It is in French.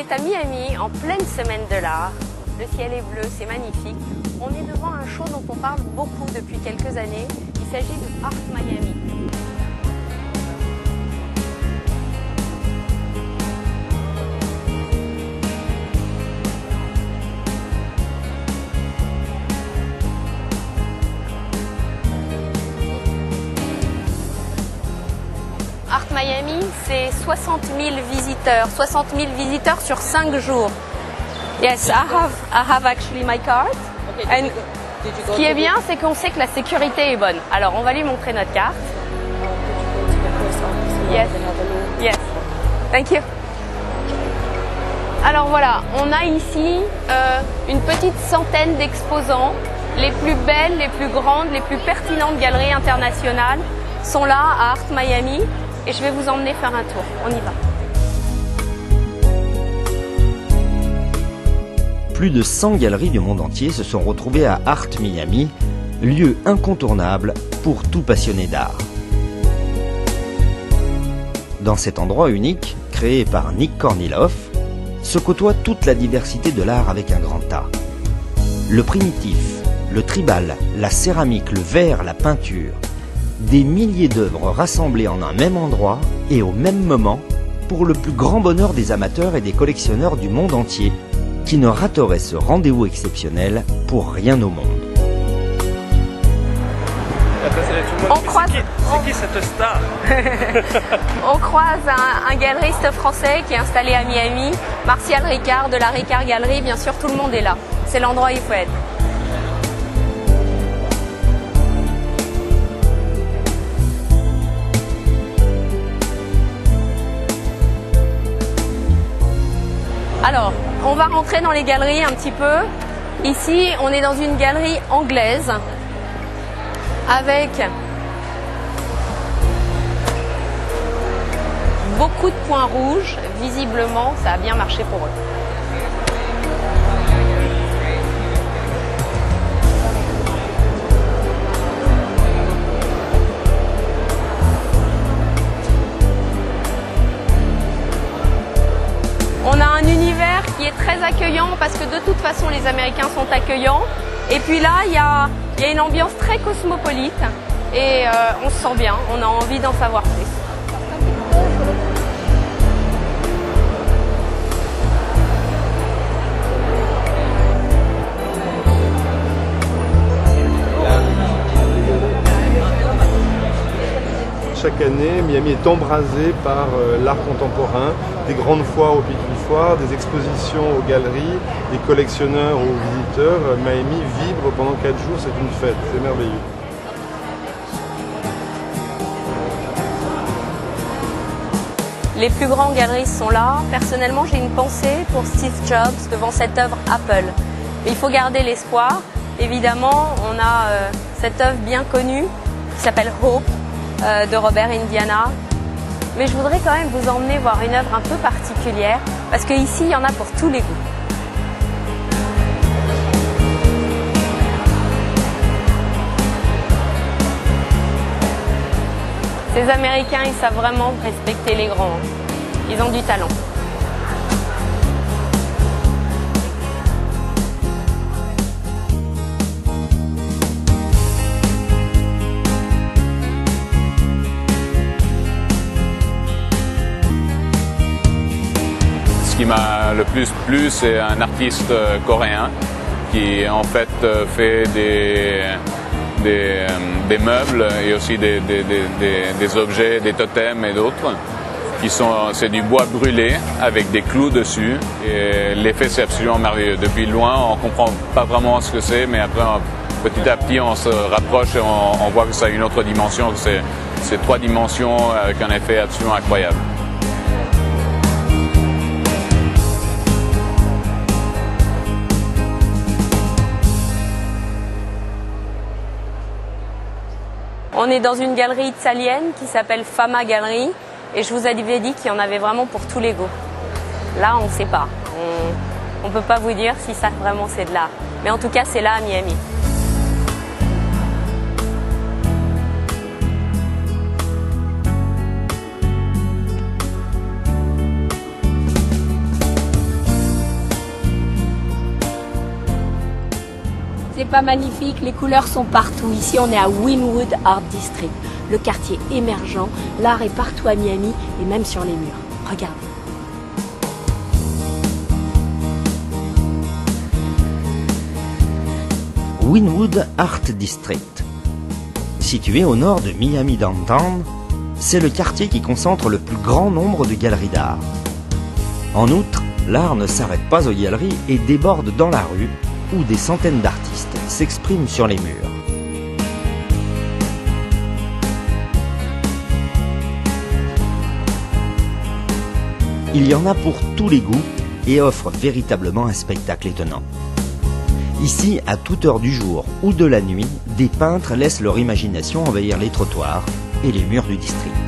est à Miami, en pleine semaine de l'art. Le ciel est bleu, c'est magnifique. On est devant un show dont on parle beaucoup depuis quelques années. Il s'agit de Art Miami. Art Miami, c'est 60 000 visiteurs. 60 000 visiteurs sur 5 jours. Yes, I have actually my card. And ce qui est bien, c'est qu'on sait que la sécurité est bonne. Alors, on va lui montrer notre carte. Yes. Yes. Thank you. Alors voilà, on a ici une petite centaine d'exposants. Les plus belles, les plus grandes, les plus pertinentes galeries internationales sont là à Art Miami. Et je vais vous emmener faire un tour. On y va. Plus de 100 galeries du monde entier se sont retrouvées à Art Miami, lieu incontournable pour tout passionné d'art. Dans cet endroit unique, créé par Nick Kornilov, se côtoie toute la diversité de l'art avec un grand A. Le primitif, le tribal, la céramique, le verre, la peinture. Des milliers d'œuvres rassemblées en un même endroit et au même moment pour le plus grand bonheur des amateurs et des collectionneurs du monde entier qui ne rateraient ce rendez-vous exceptionnel pour rien au monde. C'est qui cette star? On croise un galeriste français qui est installé à Miami, Martial Ricard de la Ricard Galerie. Bien sûr, tout le monde est là. C'est l'endroit où il faut être. Alors, on va rentrer dans les galeries un petit peu. Ici, on est dans une galerie anglaise avec beaucoup de points rouges. Visiblement, ça a bien marché pour eux. On a un univers qui est très accueillant parce que de toute façon les Américains sont accueillants. Et puis là, il y a une ambiance très cosmopolite et on se sent bien, on a envie d'en savoir plus. Chaque année, Miami est embrasé par l'art contemporain, des grandes foires au Pied d'une Foire, des expositions aux galeries, des collectionneurs aux visiteurs. Miami vibre pendant 4 jours, c'est une fête, c'est merveilleux. Les plus grands galeristes sont là. Personnellement, j'ai une pensée pour Steve Jobs devant cette œuvre Apple. Mais il faut garder l'espoir. Évidemment, on a cette œuvre bien connue qui s'appelle Hope de Robert Indiana. Mais je voudrais quand même vous emmener voir une œuvre un peu particulière parce qu'ici, il y en a pour tous les goûts. Ces Américains, ils savent vraiment respecter les grands. Ils ont du talent. Ce qui m'a le plus plu, c'est un artiste coréen qui en fait fait des meubles et aussi des objets, des totems et d'autres. C'est du bois brûlé avec des clous dessus et l'effet c'est absolument merveilleux. Depuis loin, on comprend pas vraiment ce que c'est, mais après petit à petit on se rapproche et on voit que ça a une autre dimension, que c'est 3 dimensions avec un effet absolument incroyable. On est dans une galerie italienne qui s'appelle Fama Gallery et je vous avais dit qu'il y en avait vraiment pour tous les goûts. Là, on ne sait pas. On ne peut pas vous dire si ça vraiment c'est de l'art. Mais en tout cas, c'est là à Miami. pas magnifique? Les couleurs sont partout. Ici, on est à Wynwood Art District, le quartier émergent. L'art est partout à Miami et même sur les murs. Regardez. Wynwood Art District. Situé au nord de Miami Downtown, c'est le quartier qui concentre le plus grand nombre de galeries d'art. En outre, l'art ne s'arrête pas aux galeries et déborde dans la rue, où des centaines d'artistes s'expriment sur les murs. Il y en a pour tous les goûts et offre véritablement un spectacle étonnant. Ici, à toute heure du jour ou de la nuit, des peintres laissent leur imagination envahir les trottoirs et les murs du district.